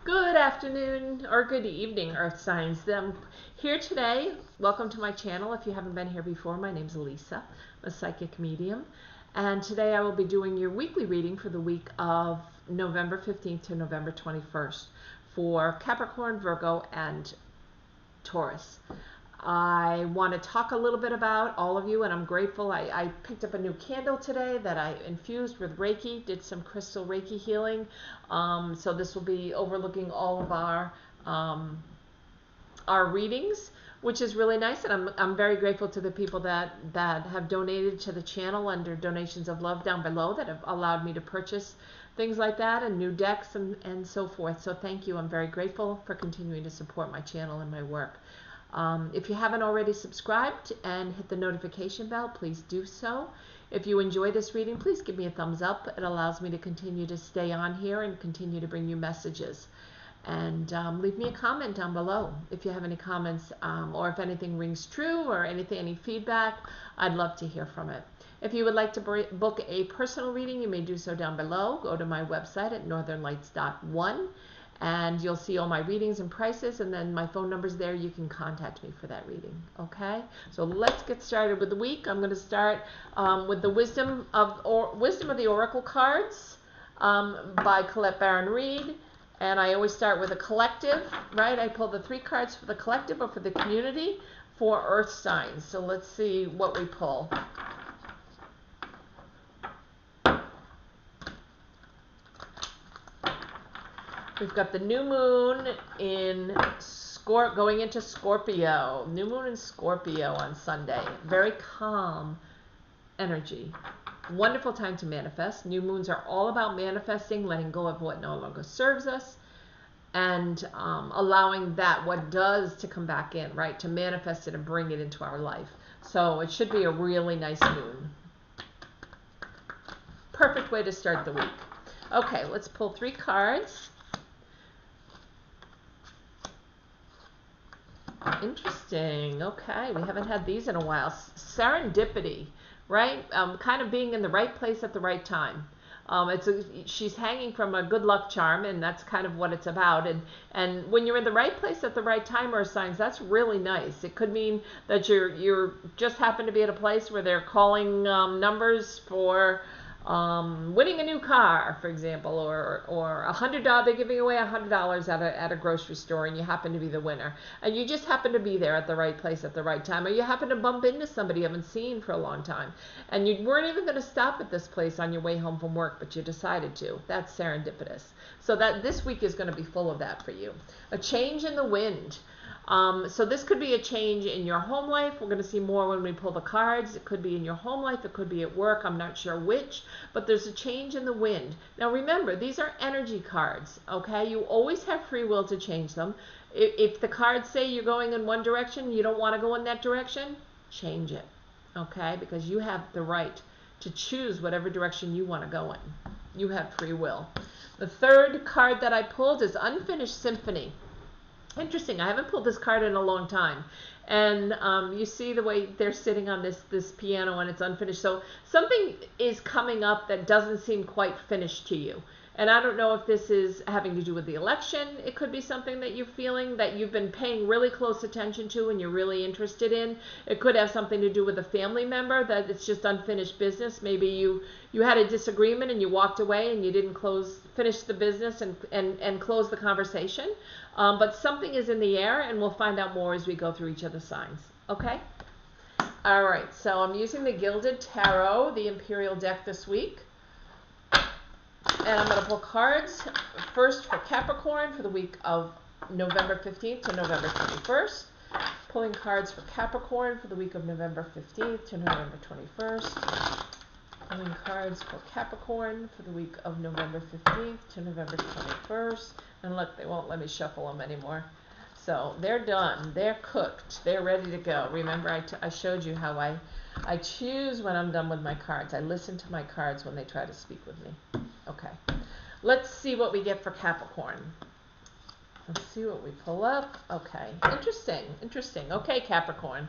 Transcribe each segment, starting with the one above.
Good afternoon or good evening, Earth signs. I'm here today. Welcome to my channel. If you haven't been here before, my name's Lisa, I'm a psychic medium. And today I will be doing your weekly reading for the week of November 15th to November 21st for Capricorn, Virgo, and Taurus. I want to talk a little bit about all of you, and I'm grateful. I picked up a new candle today that I infused with Reiki, did some crystal Reiki healing. So this will be overlooking all of our readings, which is really nice. And I'm very grateful to the people that have donated to the channel under donations of love down below that have allowed me to purchase things like that and new decks and so forth. So thank you. I'm very grateful for continuing to support my channel and my work. If you haven't already subscribed and hit the notification bell, please do so. If you enjoy this reading, please give me a thumbs up. It allows me to continue to stay on here and continue to bring you messages. And leave me a comment down below if you have any comments or if anything rings true or any feedback. I'd love to hear from it. If you would like to book a personal reading, you may do so down below. Go to my website at northernlights.one. And you'll see all my readings and prices, and then my phone number's there. You can contact me for that reading, okay? So let's get started with the week. I'm going to start with the Wisdom of the Oracle cards by Colette Baron Reed. And I always start with a collective, right? I pull the 3 cards for the collective or for the community for Earth signs. So let's see what we pull. We've got the new moon in going into Scorpio. New moon in Scorpio on Sunday. Very calm energy. Wonderful time to manifest. New moons are all about manifesting, letting go of what no longer serves us, and allowing what does to come back in, right? To manifest it and bring it into our life. So it should be a really nice moon. Perfect way to start the week. Okay, let's pull 3 cards. Interesting. Okay, we haven't had these in a while. Serendipity, right? Kind of being in the right place at the right time. She's hanging from a good luck charm, and that's kind of what it's about. And when you're in the right place at the right time, Earth signs, that's really nice. It could mean that you're just happen to be at a place where they're calling numbers for winning a new car, for example, or $100. They're giving away $100 at a grocery store, and you happen to be the winner, and you just happen to be there at the right place at the right time, or you happen to bump into somebody you haven't seen for a long time, and you weren't even going to stop at this place on your way home from work, but you decided to. That's serendipitous. So that this week is going to be full of that for you. A change in the wind. So this could be a change in your home life. We're going to see more when we pull the cards. It could be in your home life. It could be at work. I'm not sure which, but there's a change in the wind. Now remember, these are energy cards, okay? You always have free will to change them. If the cards say you're going in one direction, you don't want to go in that direction, change it, okay? Because you have the right to choose whatever direction you want to go in. You have free will. The 3rd card that I pulled is Unfinished Symphony. Interesting. I haven't pulled this card in a long time. And you see the way they're sitting on this piano and it's unfinished. So something is coming up that doesn't seem quite finished to you. And I don't know if this is having to do with the election. It could be something that you're feeling that you've been paying really close attention to and you're really interested in. It could have something to do with a family member that it's just unfinished business. Maybe you had a disagreement and you walked away and you didn't finish the business and close the conversation. But something is in the air, and we'll find out more as we go through each of the signs. Okay? All right. So I'm using the Gilded Tarot, the Imperial deck this week. And I'm going to pull cards first for Capricorn for the week of November 15th to November 21st. Pulling cards for Capricorn for the week of November 15th to November 21st. Pulling cards for Capricorn for the week of November 15th to November 21st. And look, they won't let me shuffle them anymore. So they're done. They're cooked. They're ready to go. Remember, I showed you how I choose when I'm done with my cards. I listen to my cards when they try to speak with me. Okay. Let's see what we get for Capricorn. Let's see what we pull up. Okay. Interesting. Interesting. Okay, Capricorn.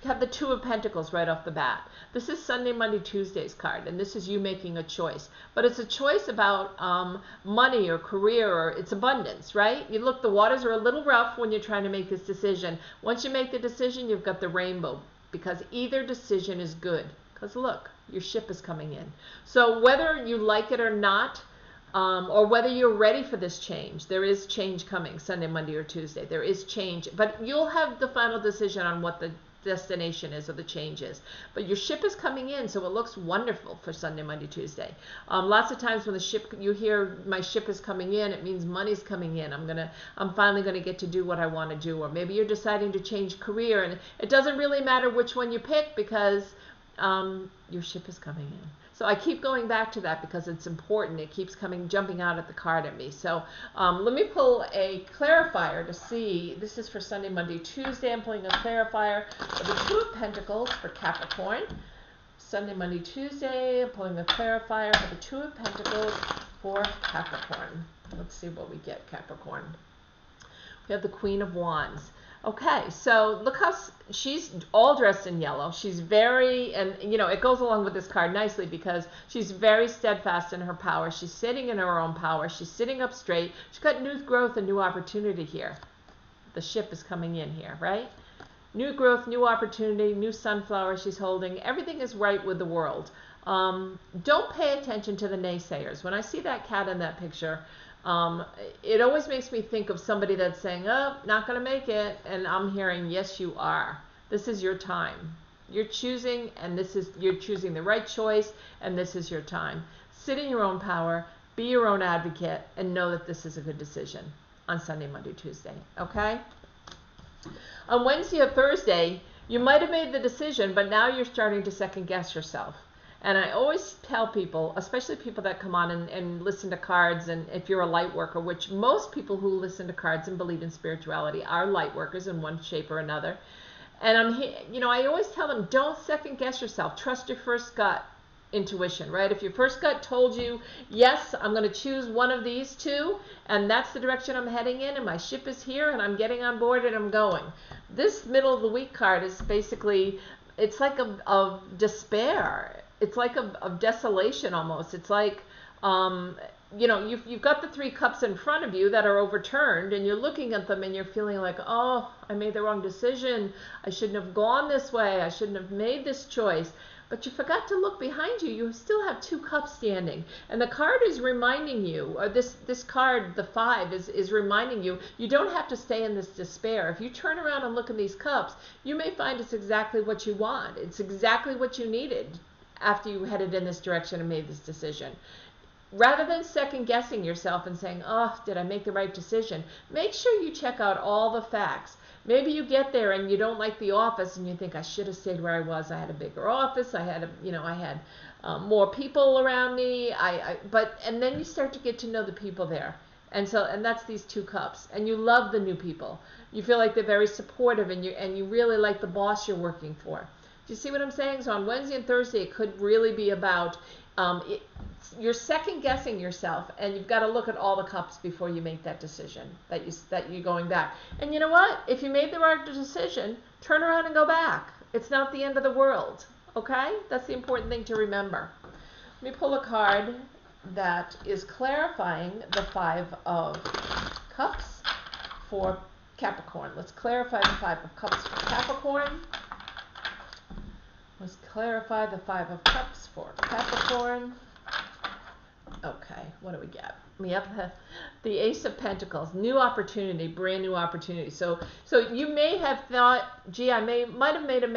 have the Two of Pentacles right off the bat. This is Sunday, Monday, Tuesday's card, and this is you making a choice. But it's a choice about money or career, or it's abundance, right? You look, the waters are a little rough when you're trying to make this decision. Once you make the decision, you've got the rainbow, because either decision is good. Because look, your ship is coming in. So whether you like it or not, or whether you're ready for this change, there is change coming Sunday, Monday, or Tuesday. There is change, but you'll have the final decision on what the destination is or the change is. But your ship is coming in, so it looks wonderful for Sunday, Monday, Tuesday. Lots of times when the ship, you hear my ship is coming in, it means money's coming in. I'm finally gonna get to do what I want to do. Or maybe you're deciding to change career, and it doesn't really matter which one you pick, because your ship is coming in. So I keep going back to that because it's important. It keeps jumping out at the card at me. So let me pull a clarifier to see. This is for Sunday, Monday, Tuesday. I'm pulling a clarifier for the Two of Pentacles for Capricorn. Sunday, Monday, Tuesday. I'm pulling a clarifier for the Two of Pentacles for Capricorn. Let's see what we get, Capricorn. We have the Queen of Wands. Okay, so look how she's all dressed in yellow. She's very, and you know, it goes along with this card nicely because she's very steadfast in her power. She's sitting in her own power. She's sitting up straight. She's got new growth and new opportunity here. The ship is coming in here, right? New growth, new opportunity, new sunflower she's holding. Everything is right with the world. Don't pay attention to the naysayers. When I see that cat in that picture, it always makes me think of somebody that's saying, oh, not going to make it. And I'm hearing, yes, you are. This is your time. You're choosing, and you're choosing the right choice, and this is your time. Sit in your own power, be your own advocate, and know that this is a good decision on Sunday, Monday, Tuesday. Okay? On Wednesday or Thursday, you might have made the decision, but now you're starting to second guess yourself. And I always tell people, especially people that come on and listen to cards, and if you're a light worker, which most people who listen to cards and believe in spirituality are light workers in one shape or another. And I always tell them, don't second guess yourself. Trust your first gut intuition, right? If your first gut told you, yes, I'm going to choose one of these two, and that's the direction I'm heading in, and my ship is here, and I'm getting on board, and I'm going. This middle of the week card is basically, it's like of despair. It's like of desolation almost. It's like, you've got the three cups in front of you that are overturned, and you're looking at them and you're feeling like, oh, I made the wrong decision. I shouldn't have gone this way. I shouldn't have made this choice. But you forgot to look behind you. You still have two cups standing. And the card is reminding you, or this card, the 5, is reminding you, you don't have to stay in this despair. If you turn around and look in these cups, you may find it's exactly what you want. It's exactly what you needed after you headed in this direction and made this decision. Rather than second guessing yourself and saying, oh, did I make the right decision? Make sure you check out all the facts. Maybe you get there and you don't like the office and you think, I should have stayed where I was. I had a bigger office. I had more people around me. And then you start to get to know the people there. And that's these two cups. And you love the new people. You feel like they're very supportive, and you really like the boss you're working for. Do you see what I'm saying? So on Wednesday and Thursday, it could really be about you're second guessing yourself, and you've got to look at all the cups before you make that decision that you're going back. And you know what? If you made the right decision, turn around and go back. It's not the end of the world. Okay? That's the important thing to remember. Let me pull a card that is clarifying the 5 of Cups for Capricorn. Let's clarify the 5 of Cups for Capricorn. Let's clarify the 5 of Cups for Capricorn. Okay, what do we get? We have the Ace of Pentacles, new opportunity, brand new opportunity. So you may have thought, gee, I might have made a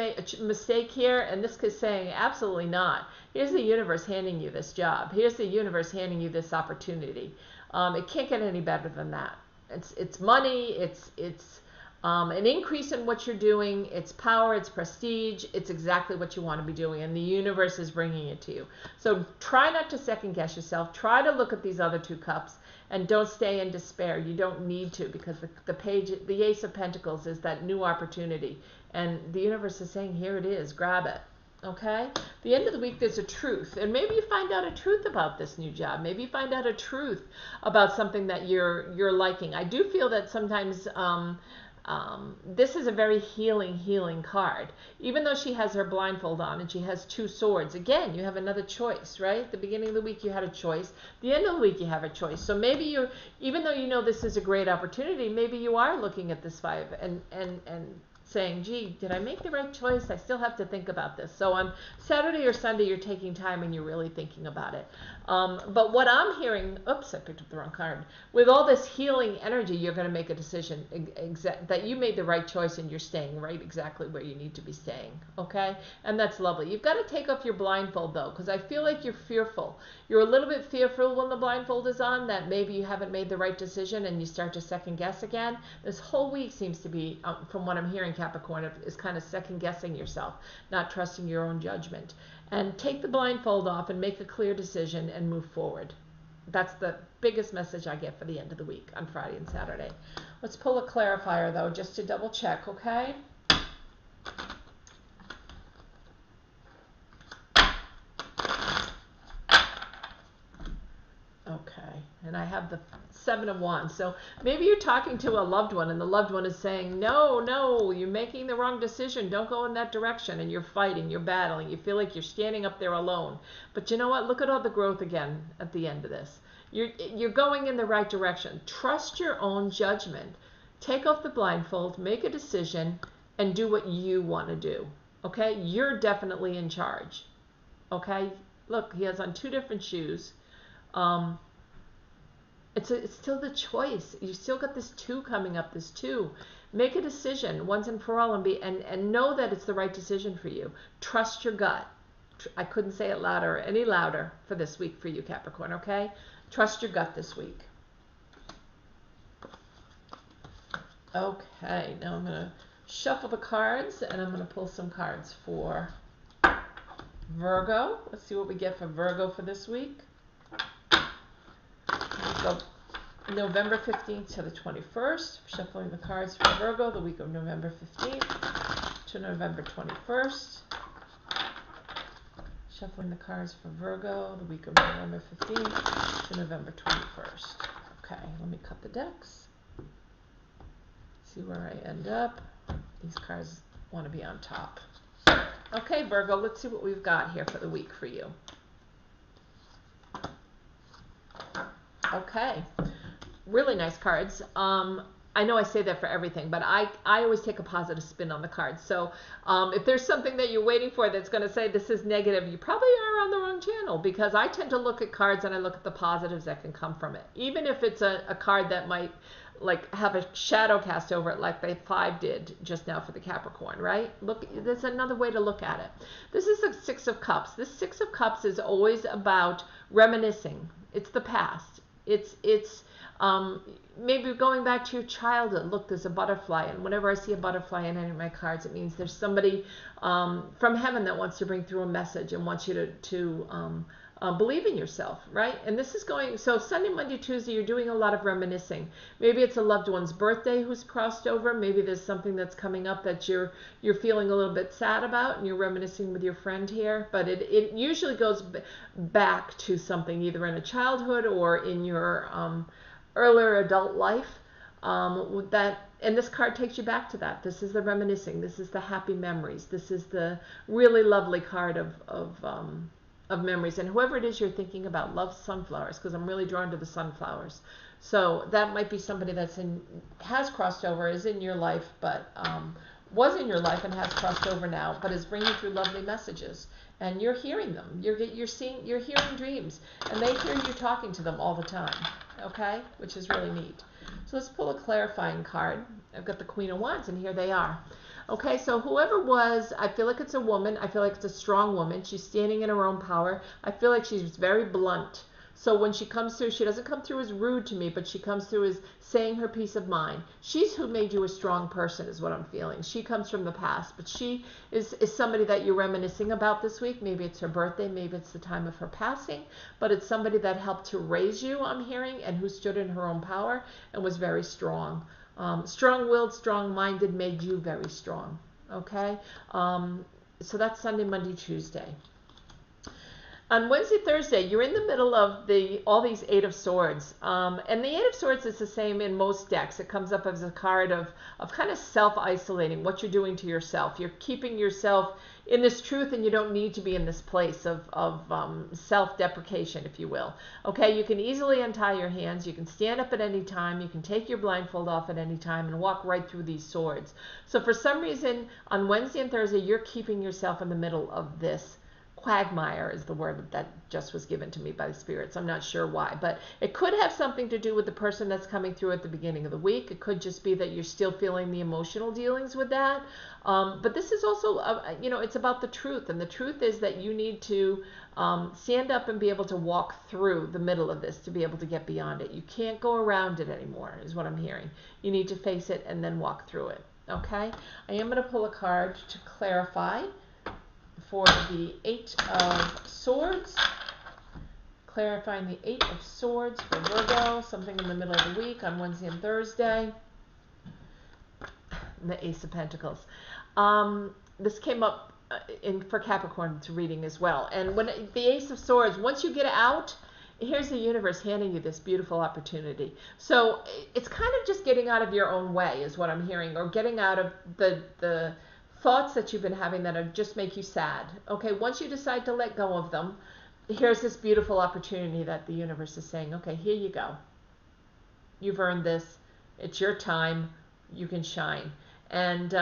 mistake here, and this is saying absolutely not. Here's the universe handing you this job. Here's the universe handing you this opportunity. It can't get any better than that. It's money. It's an increase in what you're doing. It's power. It's prestige. It's exactly what you want to be doing, and the universe is bringing it to you. So try not to second guess yourself. Try to look at these other 2 cups, and don't stay in despair. You don't need to, because the Ace of Pentacles is that new opportunity, and the universe is saying, here it is. Grab it. Okay? The end of the week, there's a truth, and maybe you find out a truth about this new job. Maybe you find out a truth about something that you're liking. I do feel that sometimes This is a very healing card. Even though she has her blindfold on and she has 2 swords, again, you have another choice, right? At the beginning of the week, you had a choice. The end of the week, you have a choice. So maybe you're, even though you know this is a great opportunity, maybe you are looking at this 5 and saying, gee, did I make the right choice? I still have to think about this. So on Saturday or Sunday, you're taking time and you're really thinking about it. But what I'm hearing, oops, I picked up the wrong card. With all this healing energy, you're going to make a decision that you made the right choice and you're staying right exactly where you need to be staying. Okay? And that's lovely. You've got to take off your blindfold though, because I feel like you're fearful. You're a little bit fearful when the blindfold is on that maybe you haven't made the right decision and you start to second guess again. This whole week seems to be, from what I'm hearing, Capricorn, is kind of second guessing yourself, not trusting your own judgment. And take the blindfold off and make a clear decision and move forward. That's the biggest message I get for the end of the week on Friday and Saturday. Let's pull a clarifier though, just to double check, okay? Okay, and I have the 7 of Wands. So maybe you're talking to a loved one and the loved one is saying, no, you're making the wrong decision. Don't go in that direction. And you're fighting, you're battling. You feel like you're standing up there alone. But you know what? Look at all the growth again at the end of this. You're going in the right direction. Trust your own judgment. Take off the blindfold, make a decision, and do what you want to do. Okay? You're definitely in charge. Okay? Look, he has on 2 different shoes. It's still the choice. You still got this 2 coming up, this 2. Make a decision once and for all and know that it's the right decision for you. Trust your gut. I couldn't say it any louder for this week for you, Capricorn, okay? Trust your gut this week. Okay, now I'm going to shuffle the cards and I'm going to pull some cards for Virgo. Let's see what we get for Virgo for this week. Go November 15th to the 21st. Shuffling the cards for Virgo, the week of November 15th to November 21st. Shuffling the cards for Virgo, the week of November 15th to November 21st. Okay, let me cut the decks. See where I end up. These cards want to be on top. Okay, Virgo, let's see what we've got here for the week for you. Okay, really nice cards. I know I say that for everything, but I always take a positive spin on the cards. So if there's something that you're waiting for that's going to say this is negative, you probably are on the wrong channel, because I tend to look at cards and I look at the positives that can come from it. Even if it's a card that might like have a shadow cast over it like the 5 did just now for the Capricorn, right? Look, there's another way to look at it. This is the 6 of Cups. This 6 of Cups is always about reminiscing. It's the past. It's maybe going back to your childhood. Look, there's a butterfly, and whenever I see a butterfly in any of my cards, it means there's somebody from heaven that wants to bring through a message and wants you to believe in yourself, right? And this is going, so Sunday, Monday, Tuesday, you're doing a lot of reminiscing. Maybe it's a loved one's birthday who's crossed over. Maybe there's something that's coming up that you're feeling a little bit sad about, and you're reminiscing with your friend here. But it usually goes back to something either in a childhood or in your earlier adult life. And this card takes you back to that. This is the reminiscing. This is the happy memories. This is the really lovely card of memories. And whoever it is you're thinking about loves sunflowers, because I'm really drawn to the sunflowers. So that might be somebody has crossed over, is in your life, but was in your life and has crossed over now, but is bringing through lovely messages. And you're hearing them. You're hearing dreams, and they hear you talking to them all the time. Okay, which is really neat. So let's pull a clarifying card. I've got the Queen of Wands, and here they are. Okay, so whoever was, I feel like it's a woman. I feel like it's a strong woman. She's standing in her own power. I feel like she's very blunt. So when she comes through, she doesn't come through as rude to me, but she comes through as saying her peace of mind. She's who made you a strong person, is what I'm feeling. She comes from the past, but she is somebody that you're reminiscing about this week. Maybe it's her birthday, maybe it's the time of her passing, but it's somebody that helped to raise you, I'm hearing, and who stood in her own power and was very strong. Strong-willed, strong-minded, made you very strong. Okay? So that's Sunday, Monday, Tuesday. On Wednesday, Thursday, you're in the middle of all these Eight of Swords. And the Eight of Swords is the same in most decks. It comes up as a card of kind of self-isolating, what you're doing to yourself. You're keeping yourself in this truth, and you don't need to be in this place of self-deprecation, if you will. Okay, you can easily untie your hands. You can stand up at any time. You can take your blindfold off at any time and walk right through these swords. So for some reason, on Wednesday and Thursday, you're keeping yourself in the middle of this quagmire is the word that just was given to me by the spirits. I'm not sure why, but it could have something to do with the person that's coming through at the beginning of the week. It could just be that you're still feeling the emotional dealings with that. But this is also, it's about the truth. And the truth is that you need to stand up and be able to walk through the middle of this to be able to get beyond it. You can't go around it anymore, is what I'm hearing. You need to face it and then walk through it. Okay? I am going to pull a card to clarify for the Eight of Swords, clarifying the Eight of Swords for Virgo, something in the middle of the week on Wednesday and Thursday, and the Ace of Pentacles. This came up for Capricorn to reading as well. And when the Ace of Swords, once you get out, here's the universe handing you this beautiful opportunity. So it's kind of just getting out of your own way is what I'm hearing, or getting out of the thoughts that you've been having that are just make you sad. Okay, once you decide to let go of them, here's this beautiful opportunity that the universe is saying, okay, here you go. You've earned this. It's your time. You can shine. And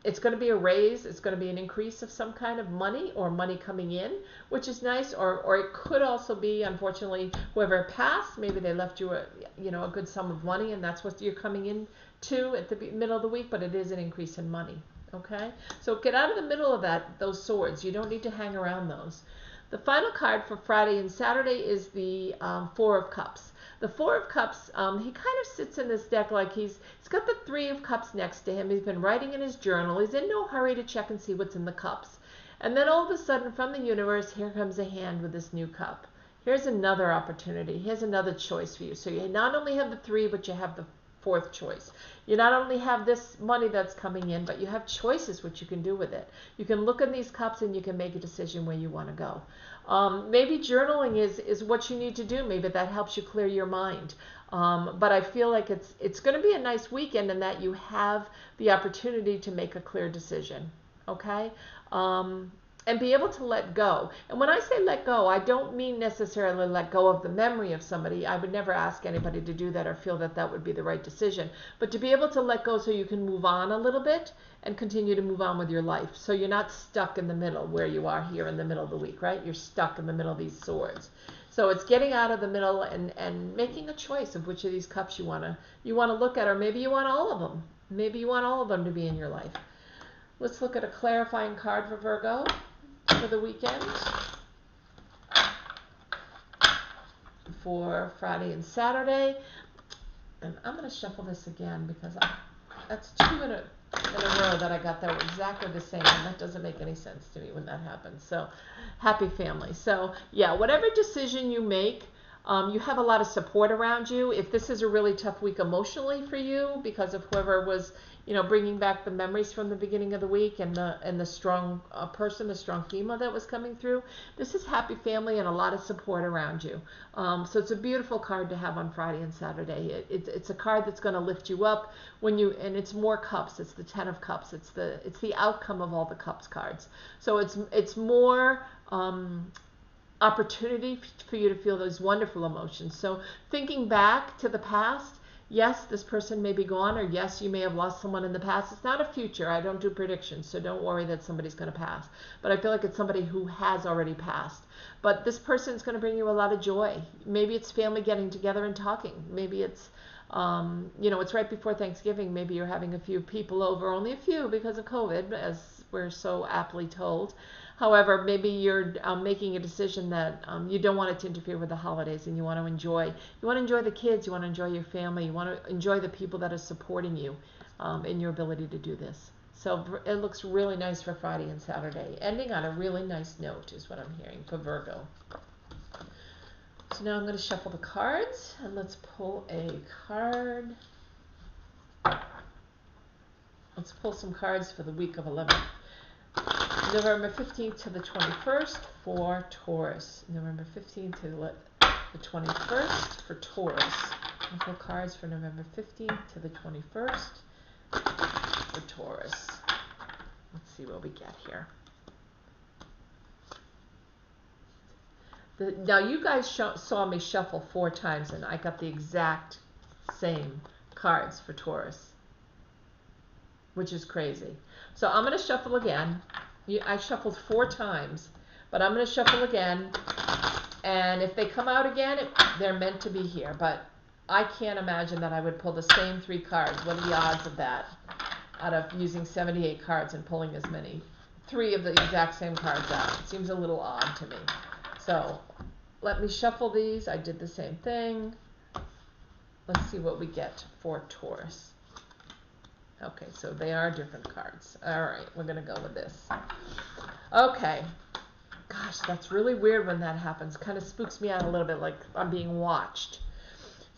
it's going to be a raise. It's going to be an increase of some kind of money or money coming in, which is nice. Or it could also be, unfortunately, whoever passed, maybe they left you a good sum of money, and that's what you're coming in to at the middle of the week, but it is an increase in money. Okay, so get out of the middle of those swords. You don't need to hang around those. The final card for Friday and Saturday is the Four of Cups. The Four of Cups, he kind of sits in this deck like he's got the Three of Cups next to him. He's been writing in his journal. He's in no hurry to check and see what's in the cups. And then all of a sudden from the universe, here comes a hand with this new cup. Here's another opportunity. Here's another choice for you. So you not only have the three, but you have the fourth choice. You not only have this money that's coming in, but you have choices what you can do with it. You can look in these cups and you can make a decision where you want to go. Maybe journaling is what you need to do. Maybe that helps you clear your mind. But I feel like it's going to be a nice weekend in that you have the opportunity to make a clear decision. Okay? And be able to let go. And when I say let go, I don't mean necessarily let go of the memory of somebody. I would never ask anybody to do that or feel that that would be the right decision. But to be able to let go so you can move on a little bit and continue to move on with your life. So you're not stuck in the middle where you are here in the middle of the week, right? You're stuck in the middle of these swords. So it's getting out of the middle and making a choice of which of these cups you want to look at, or maybe you want all of them. Maybe you want all of them to be in your life. Let's look at a clarifying card for Virgo for the weekend, for Friday and Saturday. And I'm going to shuffle this again because that's two in a row that I got that were exactly the same, and that doesn't make any sense to me when that happens. So happy family. So yeah, whatever decision you make, you have a lot of support around you. If this is a really tough week emotionally for you because of whoever was bringing back the memories from the beginning of the week and the strong person, the strong female that was coming through, this is happy family and a lot of support around you. So it's a beautiful card to have on Friday and Saturday. It's a card that's going to lift you up and it's more cups. It's the Ten of Cups. It's the outcome of all the cups cards. So it's more opportunity for you to feel those wonderful emotions. So thinking back to the past, yes, this person may be gone, or yes, you may have lost someone in the past. It's not a future. I don't do predictions, so don't worry that somebody's going to pass. But I feel like it's somebody who has already passed. But this person is going to bring you a lot of joy. Maybe it's family getting together and talking. Maybe it's, it's right before Thanksgiving. Maybe you're having a few people over, only a few because of COVID, as we're so aptly told. However, maybe you're making a decision that you don't want it to interfere with the holidays, and you want to enjoy the kids, you want to enjoy your family, you want to enjoy the people that are supporting you in your ability to do this. So it looks really nice for Friday and Saturday. Ending on a really nice note is what I'm hearing for Virgo. So now I'm going to shuffle the cards, and let's pull a card. Let's pull some cards for the week of 11. November 15th to the 21st for Taurus. November 15th to the 21st for Taurus. Info cards for November 15th to the 21st for Taurus. Let's see what we get here. Now you guys saw me shuffle 4 times and I got the exact same cards for Taurus, which is crazy. So I'm going to shuffle again. I shuffled 4 times, but I'm going to shuffle again, and if they come out again, they're meant to be here, but I can't imagine that I would pull the same 3 cards. What are the odds of that, out of using 78 cards and pulling as many, 3 of the exact same cards out? It seems a little odd to me. So let me shuffle these. I did the same thing. Let's see what we get for Taurus. Okay, so they are different cards. All right, we're going to go with this. Okay. Gosh, that's really weird when that happens. Kind of spooks me out a little bit, like I'm being watched.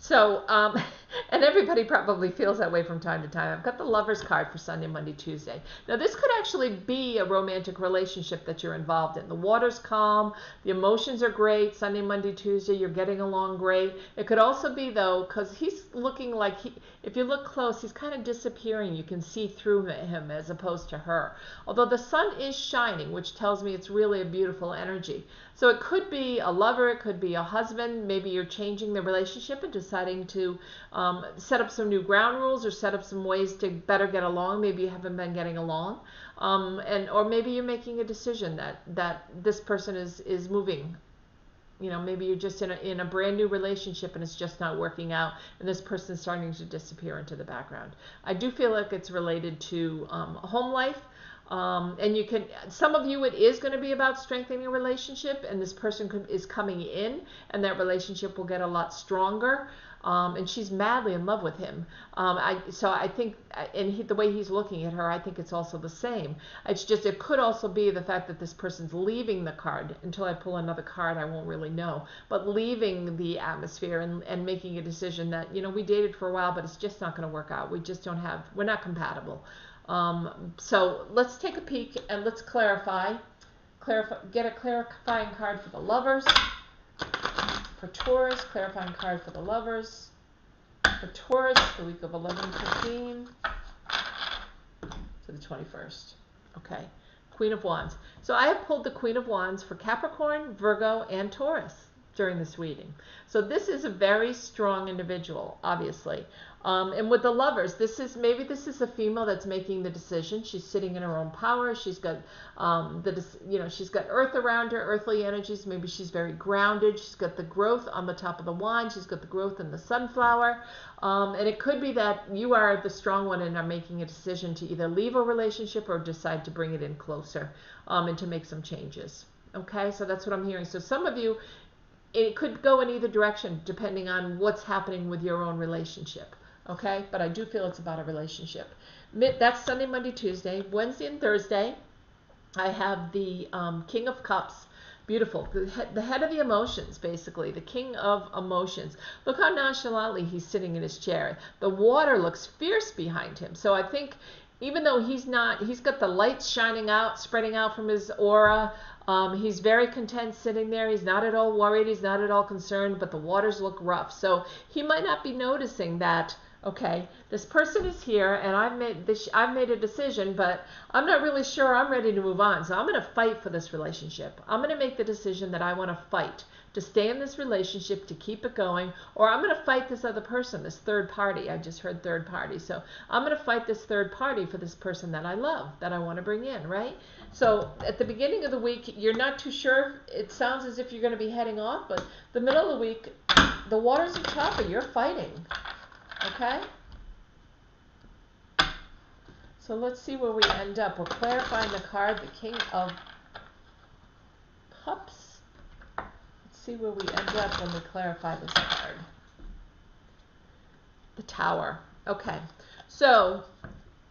So, and everybody probably feels that way from time to time. I've got the Lovers card for Sunday, Monday, Tuesday. Now, this could actually be a romantic relationship that you're involved in. The water's calm, the emotions are great. Sunday, Monday, Tuesday, you're getting along great. It could also be, though, because he's looking like, if you look close, he's kind of disappearing. You can see through him as opposed to her. Although the sun is shining, which tells me it's really a beautiful energy. So it could be a lover, it could be a husband. Maybe you're changing the relationship and deciding to set up some new ground rules or set up some ways to better get along. Maybe you haven't been getting along. Or maybe you're making a decision that this person is moving. You know, maybe you're just in a brand new relationship and it's just not working out, and this person's starting to disappear into the background. I do feel like it's related to home life. And you can, some of you, it is going to be about strengthening a relationship, and this person is coming in, and that relationship will get a lot stronger. And she's madly in love with him. So I think, and the way he's looking at her, I think it's also the same. It's just, it could also be the fact that this person's leaving the card. Until I pull another card, I won't really know. But leaving the atmosphere and making a decision that, you know, we dated for a while, but it's just not going to work out. We just don't have, we're not compatible. So let's take a peek and let's clarify, get a clarifying card for the Lovers. For Taurus, clarifying card for the Lovers. For Taurus, the week of 11/15 to the 21st. Okay, Queen of Wands. So I have pulled the Queen of Wands for Capricorn, Virgo, and Taurus during this reading. So this is a very strong individual, obviously. And with the Lovers, maybe this is a female that's making the decision. She's sitting in her own power. She's got she's got earth around her, earthly energies. Maybe she's very grounded. She's got the growth on the top of the wand. She's got the growth in the sunflower. And it could be that you are the strong one and are making a decision to either leave a relationship or decide to bring it in closer and to make some changes. Okay, so that's what I'm hearing. So some of you, it could go in either direction depending on what's happening with your own relationship. Okay, but I do feel it's about a relationship. That's Sunday, Monday, Tuesday. Wednesday and Thursday, I have the King of Cups. Beautiful. The head of the emotions, basically. The King of Emotions. Look how nonchalantly he's sitting in his chair. The water looks fierce behind him. So I think even though he's got the lights shining out, spreading out from his aura. He's very content sitting there. He's not at all worried. He's not at all concerned, but the waters look rough. So he might not be noticing that, okay, this person is here and I've made a decision, but I'm not really sure I'm ready to move on. So I'm going to fight for this relationship. I'm going to make the decision that I want to fight to stay in this relationship, to keep it going, or I'm going to fight this other person, this third party. I just heard third party. So I'm going to fight this third party for this person that I love, that I want to bring in, right? So at the beginning of the week, you're not too sure. It sounds as if you're going to be heading off, but the middle of the week, the waters are choppy. You're fighting. Okay? So let's see where we end up. We're clarifying the card, the King of Cups. Let's see where we end up when we clarify this card. The Tower. Okay. So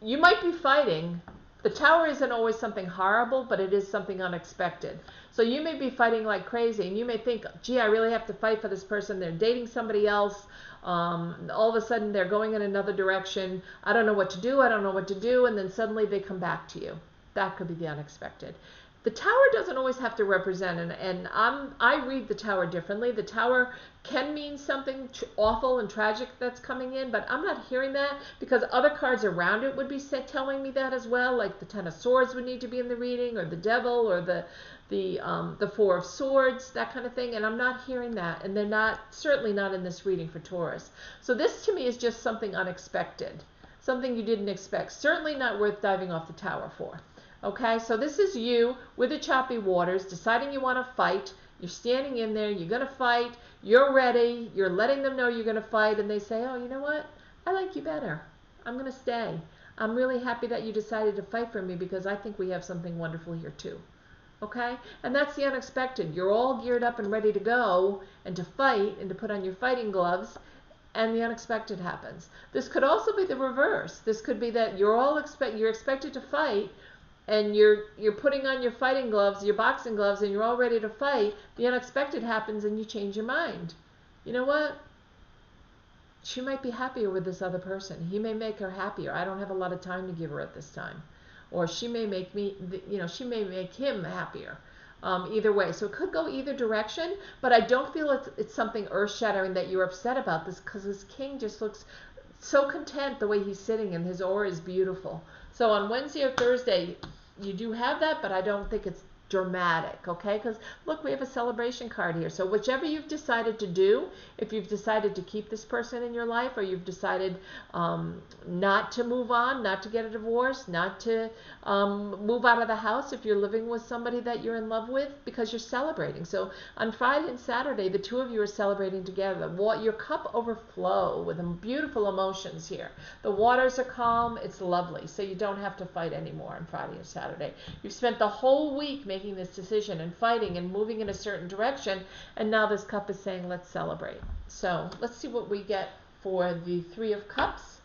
you might be fighting. The Tower isn't always something horrible, but it is something unexpected. So you may be fighting like crazy, and you may think, gee, I really have to fight for this person. They're dating somebody else. All of a sudden, they're going in another direction. I don't know what to do. I don't know what to do. And then suddenly they come back to you. That could be the unexpected. The tower doesn't always have to represent, and I read the tower differently. The tower can mean something awful and tragic that's coming in, but I'm not hearing that because other cards around it would be telling me that as well, like the Ten of Swords would need to be in the reading, or the Devil, or the Four of Swords, that kind of thing, and I'm not hearing that, and they're not, certainly not in this reading for Taurus. So this to me is just something unexpected, something you didn't expect, certainly not worth diving off the tower for. Okay, so this is you with the choppy waters, deciding you want to fight. You're standing in there, you're going to fight, you're ready, you're letting them know you're going to fight, and they say, oh, you know what? I like you better. I'm going to stay. I'm really happy that you decided to fight for me because I think we have something wonderful here too. Okay? And that's the unexpected. You're all geared up and ready to go and to fight and to put on your fighting gloves, and the unexpected happens. This could also be the reverse. This could be that you're expected to fight, and you're putting on your fighting gloves, your boxing gloves, and you're all ready to fight. The unexpected happens and you change your mind. You know what? She might be happier with this other person. He may make her happier. I don't have a lot of time to give her at this time. Or she may make me, she may make him happier. Either way. So it could go either direction, but I don't feel it's something earth-shattering that you're upset about this, because this king just looks so content the way he's sitting, and his aura is beautiful. So on Wednesday or Thursday, you do have that, but I don't think it's dramatic, okay? Because look, we have a celebration card here. So whichever you've decided to do, if you've decided to keep this person in your life, or you've decided not to move on, not to get a divorce, not to move out of the house if you're living with somebody that you're in love with, because you're celebrating. So on Friday and Saturday, the two of you are celebrating together. Your cup overflow with beautiful emotions here. The waters are calm. It's lovely. So you don't have to fight anymore on Friday or Saturday. You've spent the whole week making this decision and fighting and moving in a certain direction, and now this cup is saying let's celebrate. So let's see what we get for the Three of Cups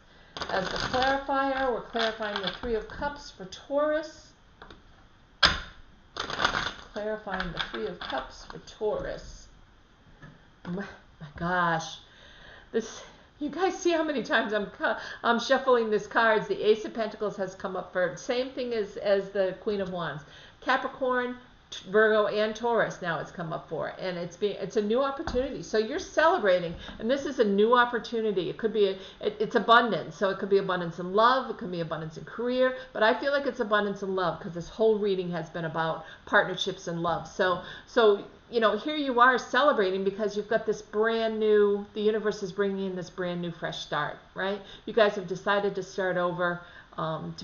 as the clarifier. We're clarifying the Three of Cups for Taurus. Clarifying the Three of Cups for Taurus. My gosh, you guys see how many times I'm shuffling these cards. The Ace of Pentacles has come up for same thing as the Queen of Wands. Capricorn, Virgo, and Taurus now it's come up for, and it's a new opportunity. So you're celebrating, and this is a new opportunity. It could be it's abundance. So it could be abundance in love, it could be abundance in career, but I feel like it's abundance in love because this whole reading has been about partnerships and love. So here you are celebrating because you've got this brand new, the universe is bringing in this brand new fresh start, right? You guys have decided to start over,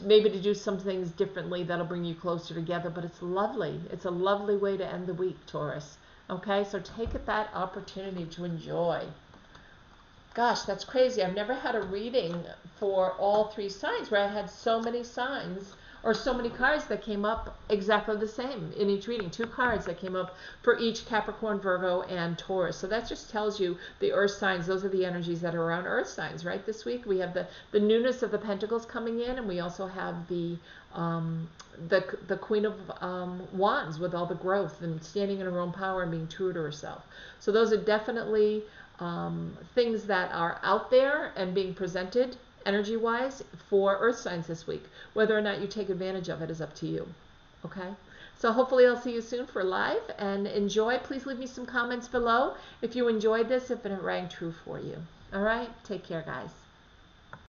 maybe to do some things differently that'll bring you closer together, but it's lovely. It's a lovely way to end the week, Taurus. Okay, so take that opportunity to enjoy. Gosh, that's crazy. I've never had a reading for all three signs where I had so many signs or so many cards that came up exactly the same in each reading. 2 cards that came up for each Capricorn, Virgo, and Taurus. So that just tells you the earth signs. Those are the energies that are around earth signs, right? This week we have the newness of the Pentacles coming in, and we also have the Queen of Wands with all the growth and standing in her own power and being true to herself. So those are definitely things that are out there and being presented energy-wise for earth signs this week. Whether or not you take advantage of it is up to you. Okay? So hopefully I'll see you soon for live, and enjoy. Please leave me some comments below if you enjoyed this, if it rang true for you. All right? Take care, guys.